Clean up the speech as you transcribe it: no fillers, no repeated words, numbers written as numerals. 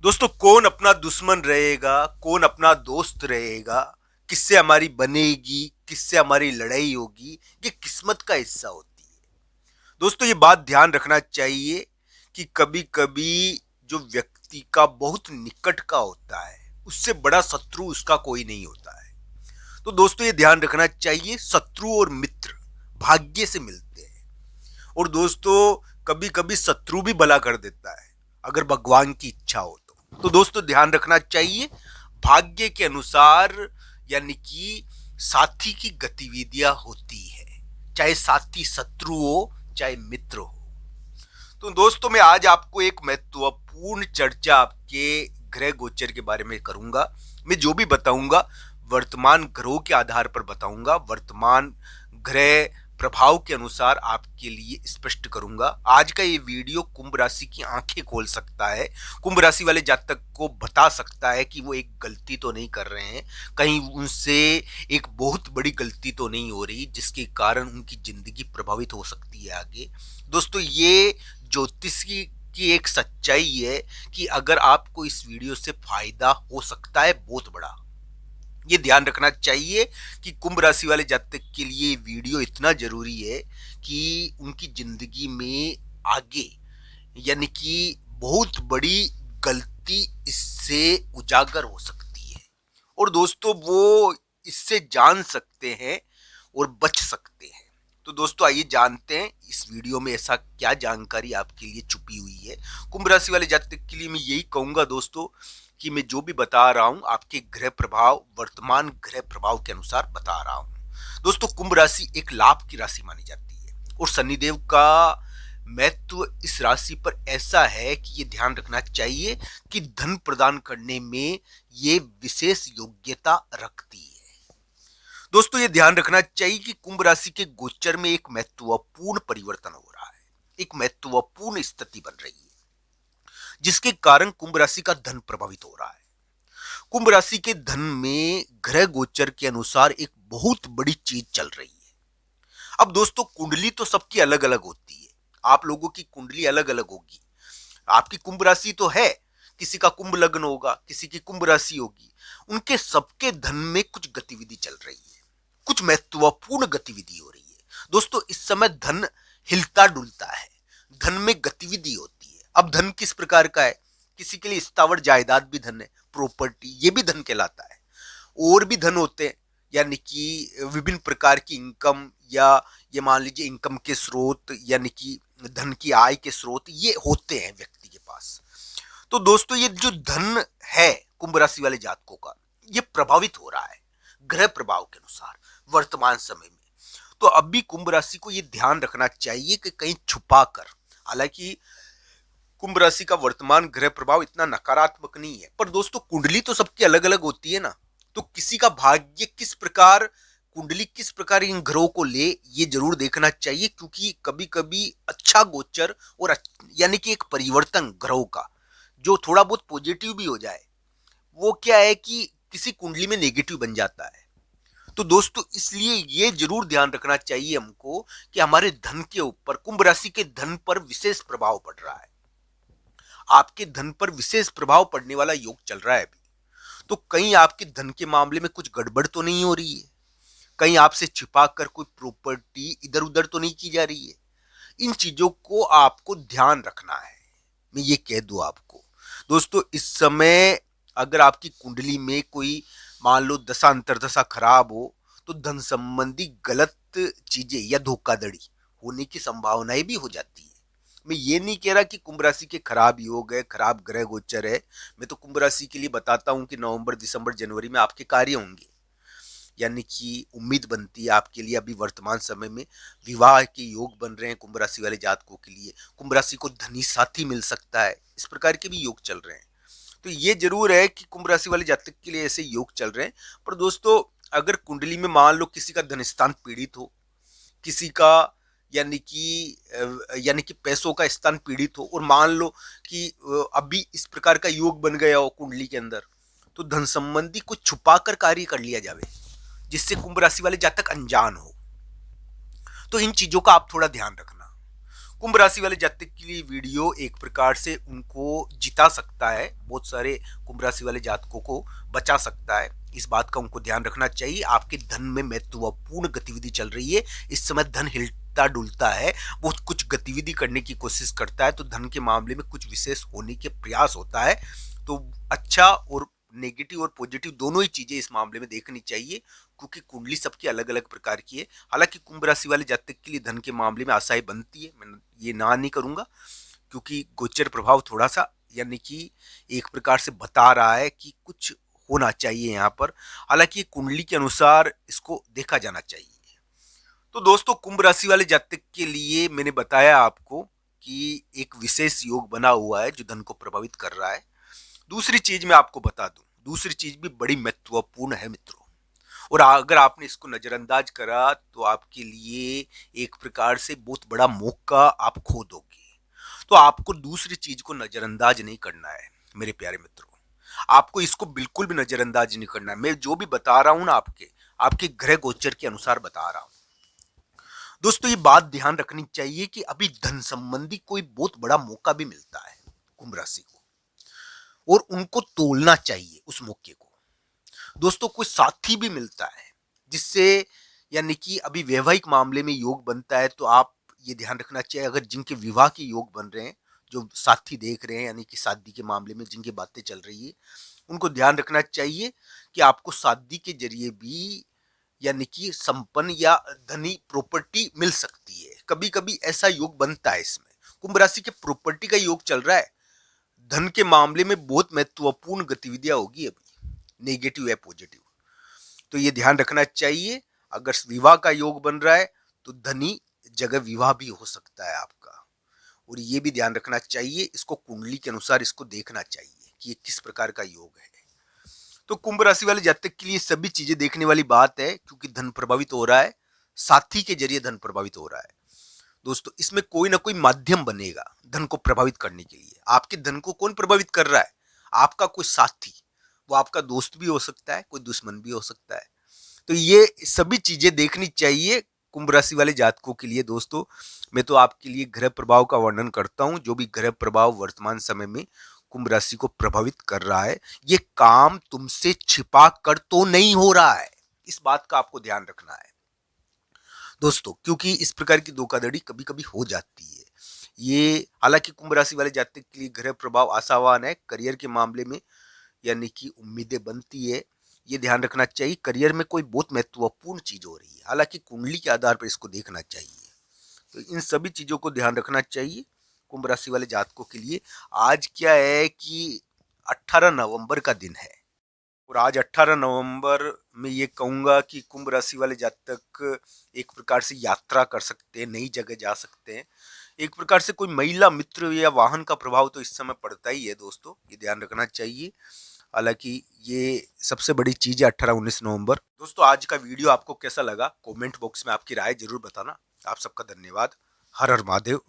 दोस्तों, कौन अपना दुश्मन रहेगा, कौन अपना दोस्त रहेगा, किससे हमारी बनेगी, किससे हमारी लड़ाई होगी, ये किस्मत का हिस्सा होती है। दोस्तों, ये बात ध्यान रखना चाहिए कि कभी कभी जो व्यक्ति का बहुत निकट का होता है, उससे बड़ा शत्रु उसका कोई नहीं होता है। तो दोस्तों, ये ध्यान रखना चाहिए, शत्रु और मित्र भाग्य से मिलते हैं। और दोस्तों, कभी कभी शत्रु भी भला कर देता है, अगर भगवान की इच्छा हो तो दोस्तों ध्यान रखना चाहिए, भाग्य के अनुसार यानी कि साथी की गतिविधियां होती है, चाहे साथी शत्रु हो चाहे मित्र हो। तो दोस्तों, मैं आज आपको एक महत्वपूर्ण चर्चा आपके ग्रह गोचर के बारे में करूंगा। मैं जो भी बताऊंगा वर्तमान ग्रहों के आधार पर बताऊंगा, वर्तमान ग्रह प्रभाव के अनुसार आपके लिए स्पष्ट करूंगा। आज का ये वीडियो कुंभ राशि की आंखें खोल सकता है, कुंभ राशि वाले जातक को बता सकता है कि वो एक गलती तो नहीं कर रहे हैं, कहीं उनसे एक बहुत बड़ी गलती तो नहीं हो रही जिसके कारण उनकी जिंदगी प्रभावित हो सकती है आगे। दोस्तों, ये ज्योतिष की एक सच्चाई है कि अगर आपको इस वीडियो से फायदा हो सकता है बहुत बड़ा। ये ध्यान रखना चाहिए कि कुंभ राशि वाले जातक के लिए वीडियो इतना जरूरी है कि उनकी जिंदगी में आगे यानी कि बहुत बड़ी गलती इससे उजागर हो सकती है, और दोस्तों वो इससे जान सकते हैं और बच सकते हैं। तो दोस्तों, आइए जानते हैं इस वीडियो में ऐसा क्या जानकारी आपके लिए छुपी हुई है। कुंभ राशि वाले जातक के लिए मैं यही कहूंगा दोस्तों कि मैं जो भी बता रहा हूं आपके ग्रह प्रभाव, वर्तमान ग्रह प्रभाव के अनुसार बता रहा हूं। दोस्तों, कुंभ राशि एक लाभ की राशि मानी जाती है, और शनिदेव का महत्व इस राशि पर ऐसा है कि ये ध्यान रखना चाहिए कि धन प्रदान करने में ये विशेष योग्यता रखती है। दोस्तों, ये ध्यान रखना चाहिए कि कुंभ राशि के गोचर में एक महत्वपूर्ण परिवर्तन हो रहा है, एक महत्वपूर्ण स्थिति बन रही है जिसके कारण कुंभ राशि का धन प्रभावित हो रहा है। कुंभ राशि के धन में ग्रह गोचर के अनुसार एक बहुत बड़ी चीज चल रही है। अब दोस्तों, कुंडली तो सबकी अलग अलग होती है, आप लोगों की कुंडली अलग अलग होगी। आपकी कुंभ राशि तो है, किसी का कुंभ लग्न होगा, किसी की कुंभ राशि होगी, उनके सबके धन में कुछ गतिविधि चल रही है, कुछ महत्वपूर्ण गतिविधि हो रही है। दोस्तों, इस समय धन हिलता डुलता है, धन में गतिविधि होती है। अब धन किस प्रकार का है, किसी के लिए स्थावर जायदाद भी धन है, प्रॉपर्टी ये भी धन कहलाता है। और भी धन होते हैं, यानी कि विभिन्न प्रकार की इनकम, या ये मान लीजिए इनकम के स्रोत यानी कि धन की आय के स्रोत ये होते हैं व्यक्ति के पास। तो दोस्तों, ये जो धन है कुंभ राशि वाले जातकों का, ये प्रभावित हो रहा है ग्रह प्रभाव के अनुसार वर्तमान समय में। तो अभी कुंभ राशि को ये ध्यान रखना चाहिए कि कहीं छुपा कर, हालांकि कुंभ राशि का वर्तमान ग्रह प्रभाव इतना नकारात्मक नहीं है, पर दोस्तों कुंडली तो सबकी अलग अलग होती है ना। तो किसी का भाग्य किस प्रकार, कुंडली किस प्रकार इन ग्रहों को ले, ये जरूर देखना चाहिए, क्योंकि कभी कभी अच्छा गोचर और यानी कि एक परिवर्तन ग्रहों का जो थोड़ा बहुत पॉजिटिव भी हो जाए, वो क्या है कि किसी कुंडली में नेगेटिव बन जाता है। तो दोस्तों, इसलिए ये जरूर ध्यान रखना चाहिए हमको कि हमारे धन के ऊपर, कुंभ राशि के धन पर विशेष प्रभाव पड़ रहा है, आपके धन पर विशेष प्रभाव पड़ने वाला योग चल रहा है अभी। तो कहीं आपके धन के मामले में कुछ गड़बड़ तो नहीं हो रही है, कहीं आपसे छिपा कर कोई प्रॉपर्टी इधर उधर तो नहीं की जा रही है। इन चीजों को आपको ध्यान रखना है, मैं ये कह दूं आपको। दोस्तों, इस समय अगर आपकी कुंडली में कोई मान लो दशा अंतरदशा खराब हो, तो धन संबंधी गलत चीजें या धोखाधड़ी होने की संभावनाएं भी हो जाती है। मैं ये नहीं कह रहा कि कुंभ राशि के खराब योग है, खराब ग्रह गोचर है। मैं तो कुंभ राशि के लिए बताता हूं कि नवंबर दिसंबर जनवरी में आपके कार्य होंगे, यानी कि उम्मीद बनती है आपके लिए। अभी वर्तमान समय में विवाह के योग बन रहे हैं कुंभ राशि वाले जातकों के लिए, कुंभ राशि को धनी साथी मिल सकता है, इस प्रकार के भी योग चल रहे हैं। तो ये जरूर है कि कुंभ राशि वाले जातक के लिए ऐसे योग चल रहे हैं। पर दोस्तों, अगर कुंडली में मान लो किसी का धन स्थान पीड़ित हो, किसी का यानी कि पैसों का स्थान पीड़ित हो, और मान लो कि अभी इस प्रकार का योग बन गया हो कुंडली के अंदर, तो धन संबंधी कुछ छुपा कर कार्य कर लिया जावे जिससे कुंभ राशि वाले जातक अनजान हो। तो इन चीजों का आप थोड़ा ध्यान रखना। कुंभ राशि वाले जातक के लिए वीडियो एक प्रकार से उनको जिता सकता है, बहुत सारे कुंभ राशि वाले जातकों को बचा सकता है। इस बात का उनको ध्यान रखना चाहिए। आपके धन में महत्वपूर्ण गतिविधि चल रही है, इस समय धन हिलता डुलता है, वो कुछ गतिविधि करने की कोशिश करता है, तो धन के मामले में कुछ विशेष होने के प्रयास होता है। तो अच्छा और नेगेटिव और पॉजिटिव दोनों ही चीजें इस मामले में देखनी चाहिए, क्योंकि कुंडली सबकी अलग अलग प्रकार की है। हालांकि कुंभ राशि वाले जातक के लिए धन के मामले में आशाएं बनती है, मैं ये ना नहीं करूंगा, क्योंकि गोचर प्रभाव थोड़ा सा यानी कि एक प्रकार से बता रहा है कि कुछ होना चाहिए यहाँ पर। हालांकि कुंडली के अनुसार इसको देखा जाना चाहिए। तो दोस्तों, कुंभ राशि वाले जातक के लिए मैंने बताया आपको कि एक विशेष योग बना हुआ है जो धन को प्रभावित कर रहा है। दूसरी चीज मैं आपको बता दूं, दूसरी चीज भी बड़ी महत्वपूर्ण है मित्रों, और अगर आपने इसको नजरअंदाज करा तो आपके लिए एक प्रकार से बहुत बड़ा मौका आप खो दोगे। तो आपको दूसरी चीज को नजरअंदाज नहीं करना है मेरे प्यारे मित्रों, आपको इसको बिल्कुल भी नजरअंदाज नहीं करना है। मैं जो भी बता रहा हूं ना आपके आपके ग्रह गोचर के अनुसार बता रहा हूं। दोस्तों, ये बात ध्यान रखनी चाहिए कि अभी धन संबंधी कोई बहुत बड़ा मौका भी मिलता है कुंभ राशि को, और उनको तोलना चाहिए उस मौके को। दोस्तों, कोई साथी भी मिलता है जिससे यानी कि अभी वैवाहिक मामले में योग बनता है, तो आप ये ध्यान रखना चाहिए, अगर जिनके विवाह के योग बन रहे हैं, जो साथी देख रहे हैं यानी कि शादी के मामले में जिनकी बातें चल रही है, उनको ध्यान रखना चाहिए कि आपको शादी के जरिए भी यानी कि संपन्न या धनी प्रॉपर्टी मिल सकती है। कभी कभी ऐसा योग बनता है। इसमें कुंभ राशि के प्रॉपर्टी का योग चल रहा है, धन के मामले में बहुत महत्वपूर्ण गतिविधियां होगी अभी, नेगेटिव या पॉजिटिव, तो ये ध्यान रखना चाहिए। अगर विवाह का योग बन रहा है तो धनी जगह विवाह भी हो सकता है आपका, और ये भी ध्यान रखना चाहिए। इसको कुंडली के अनुसार इसको देखना चाहिए कि ये किस प्रकार का योग है। तो कुंभ राशि वाले जातक के लिए सभी चीजें देखने वाली बात है, क्योंकि धन प्रभावित हो रहा है, साथी के जरिए धन प्रभावित हो रहा है। दोस्तों, इसमें कोई ना कोई माध्यम बनेगा धन को प्रभावित करने के लिए। आपके धन को कौन प्रभावित कर रहा है? आपका कोई साथी, वो आपका दोस्त भी हो सकता है, कोई दुश्मन भी हो सकता है। तो ये सभी चीजें देखनी चाहिए कुंभ राशि वाले जातकों के लिए। दोस्तों, मैं तो आपके लिए ग्रह प्रभाव का वर्णन करता हूं, जो भी ग्रह प्रभाव वर्तमान समय में कुंभ राशि को प्रभावित कर रहा है, ये काम तुमसे छिपा कर तो नहीं हो रहा है, इस बात का आपको ध्यान रखना है दोस्तों, क्योंकि इस प्रकार की धोखाधड़ी कभी कभी हो जाती है। ये हालांकि कुंभ राशि वाले जातक के लिए ग्रह प्रभाव आशावान है, करियर के मामले में यानी कि उम्मीदें बनती है। ये ध्यान रखना चाहिए, करियर में कोई बहुत महत्वपूर्ण चीज हो रही है, हालांकि कुंडली के आधार पर इसको देखना चाहिए। तो इन सभी चीजों को ध्यान रखना चाहिए कुंभ राशि वाले जातकों के लिए। आज क्या है कि 18 नवंबर का दिन है, और आज 18 नवंबर में ये कहूंगा कि कुंभ राशि वाले जातक एक प्रकार से यात्रा कर सकते हैं, नई जगह जा सकते हैं। एक प्रकार से कोई महिला मित्र या वाहन का प्रभाव तो इस समय पड़ता ही है दोस्तों, ये ध्यान रखना चाहिए। हालांकि ये सबसे बड़ी चीज है 18-19 नवंबर। दोस्तों, आज का वीडियो आपको कैसा लगा कमेंट बॉक्स में आपकी राय जरूर बताना। आप सबका धन्यवाद। हर हर महादेव।